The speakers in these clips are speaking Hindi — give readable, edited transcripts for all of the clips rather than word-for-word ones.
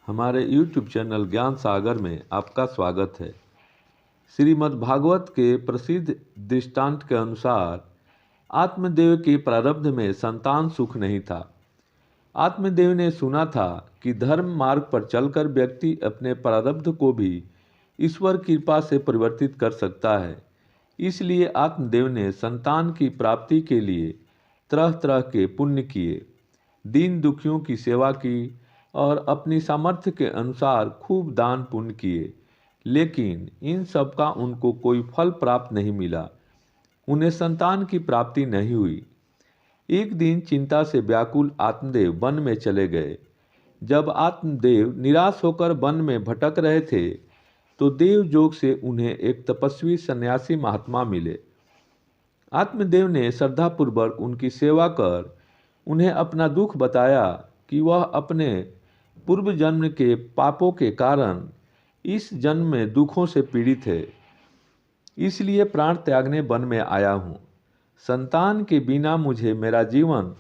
हमारे YouTube चैनल ज्ञान सागर में आपका स्वागत है। श्रीमद् भागवत के प्रसिद्ध दृष्टांत के अनुसार आत्मदेव के प्रारब्ध में संतान सुख नहीं था। आत्मदेव ने सुना था कि धर्म मार्ग पर चलकर व्यक्ति अपने प्रारब्ध को भी ईश्वर की कृपा से परिवर्तित कर सकता है। इसलिए आत्मदेव ने संतान की प्राप्ति के लिए तरह तरह के पुण्य किए, दीन दुखियों की सेवा की और अपनी सामर्थ्य के अनुसार खूब दान पुण्य किए, लेकिन इन सब का उनको कोई फल प्राप्त नहीं मिला। उन्हें संतान की प्राप्ति नहीं हुई। एक दिन चिंता से व्याकुल आत्मदेव वन में चले गए। जब आत्मदेव निराश होकर वन में भटक रहे थे तो देवयोग से उन्हें एक तपस्वी सन्यासी महात्मा मिले। आत्मदेव ने श्रद्धापूर्वक उनकी सेवा कर उन्हें अपना दुख बताया कि वह अपने पूर्व जन्म के पापों के कारण इस जन्म में दुखों से पीड़ित है, इसलिए प्राण त्यागने वन में आया हूँ। संतान के बिना मुझे मेरा जीवन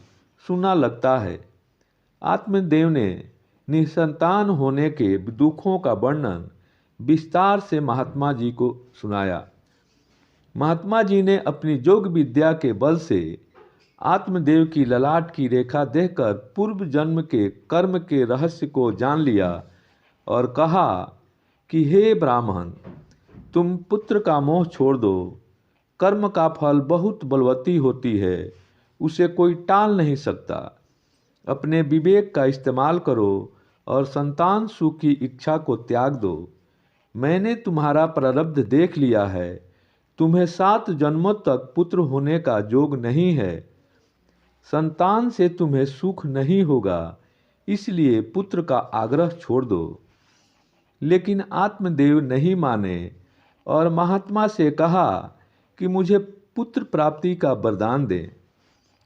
सूना लगता है। आत्मदेव ने निसंतान होने के दुखों का वर्णन विस्तार से महात्मा जी को सुनाया। महात्मा जी ने अपनी योग विद्या के बल से आत्मदेव की ललाट की रेखा देखकर पूर्व जन्म के कर्म के रहस्य को जान लिया और कहा कि हे ब्राह्मण, तुम पुत्र का मोह छोड़ दो। कर्म का फल बहुत बलवती होती है, उसे कोई टाल नहीं सकता। अपने विवेक का इस्तेमाल करो और संतान सुख की इच्छा को त्याग दो। मैंने तुम्हारा प्रारब्ध देख लिया है। तुम्हें 7 जन्मों तक पुत्र होने का योग नहीं है। संतान से तुम्हें सुख नहीं होगा, इसलिए पुत्र का आग्रह छोड़ दो। लेकिन आत्मदेव नहीं माने और महात्मा से कहा कि मुझे पुत्र प्राप्ति का वरदान दें,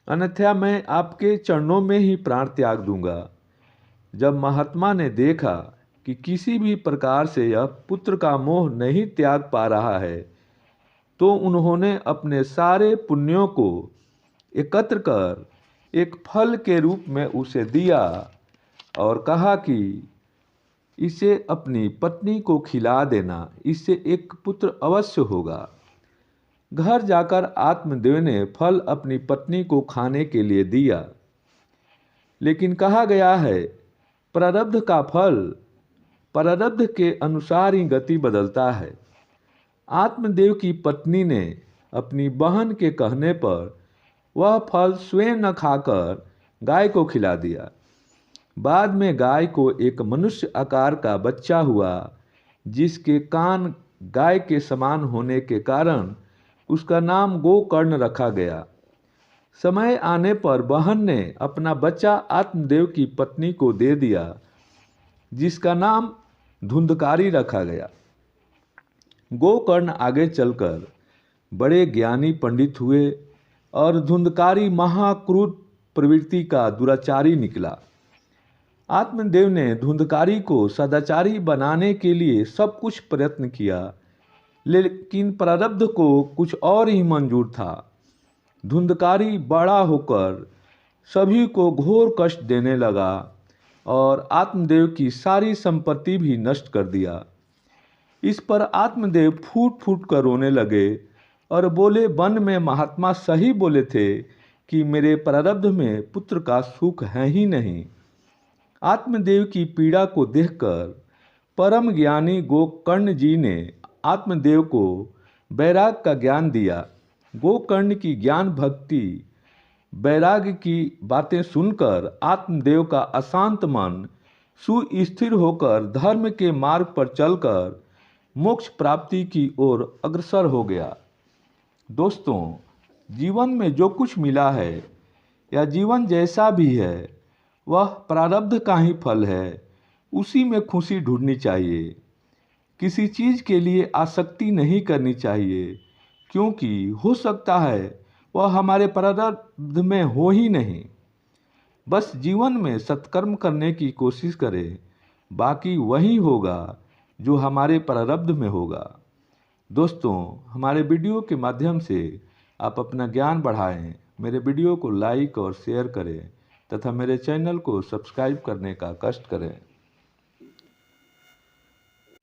अन्यथा मैं आपके चरणों में ही प्राण त्याग दूंगा। जब महात्मा ने देखा कि किसी भी प्रकार से यह पुत्र का मोह नहीं त्याग पा रहा है, तो उन्होंने अपने सारे पुण्यों को एकत्र कर एक फल के रूप में उसे दिया और कहा कि इसे अपनी पत्नी को खिला देना, इससे एक पुत्र अवश्य होगा। घर जाकर आत्मदेव ने फल अपनी पत्नी को खाने के लिए दिया, लेकिन कहा गया है प्रारब्ध का फल प्रारब्ध के अनुसार ही गति बदलता है। आत्मदेव की पत्नी ने अपनी बहन के कहने पर वह फल स्वयं न खाकर गाय को खिला दिया। बाद में गाय को एक मनुष्य आकार का बच्चा हुआ, जिसके कान गाय के समान होने के कारण उसका नाम गोकर्ण रखा गया। समय आने पर बहन ने अपना बच्चा आत्मदेव की पत्नी को दे दिया, जिसका नाम धुंधकारी रखा गया। गोकर्ण आगे चलकर बड़े ज्ञानी पंडित हुए और धुंधकारी महाक्रूर प्रवृत्ति का दुराचारी निकला। आत्मदेव ने धुंधकारी को सदाचारी बनाने के लिए सब कुछ प्रयत्न किया, लेकिन प्रारब्ध को कुछ और ही मंजूर था। धुंधकारी बड़ा होकर सभी को घोर कष्ट देने लगा और आत्मदेव की सारी संपत्ति भी नष्ट कर दिया। इस पर आत्मदेव फूट फूट कर रोने लगे और बोले, वन में महात्मा सही बोले थे कि मेरे प्रारब्ध में पुत्र का सुख है ही नहीं। आत्मदेव की पीड़ा को देखकर परम ज्ञानी गोकर्ण जी ने आत्मदेव को वैराग का ज्ञान दिया। गोकर्ण की ज्ञान भक्ति वैराग्य की बातें सुनकर आत्मदेव का अशांत मन सुस्थिर होकर धर्म के मार्ग पर चलकर मोक्ष प्राप्ति की ओर अग्रसर हो गया। दोस्तों, जीवन में जो कुछ मिला है या जीवन जैसा भी है, वह प्रारब्ध का ही फल है। उसी में खुशी ढूंढनी चाहिए। किसी चीज़ के लिए आसक्ति नहीं करनी चाहिए, क्योंकि हो सकता है वह हमारे प्रारब्ध में हो ही नहीं। बस जीवन में सत्कर्म करने की कोशिश करें, बाकी वही होगा जो हमारे प्रारब्ध में होगा। दोस्तों, हमारे वीडियो के माध्यम से आप अपना ज्ञान बढ़ाएं। मेरे वीडियो को लाइक और शेयर करें तथा मेरे चैनल को सब्सक्राइब करने का कष्ट करें।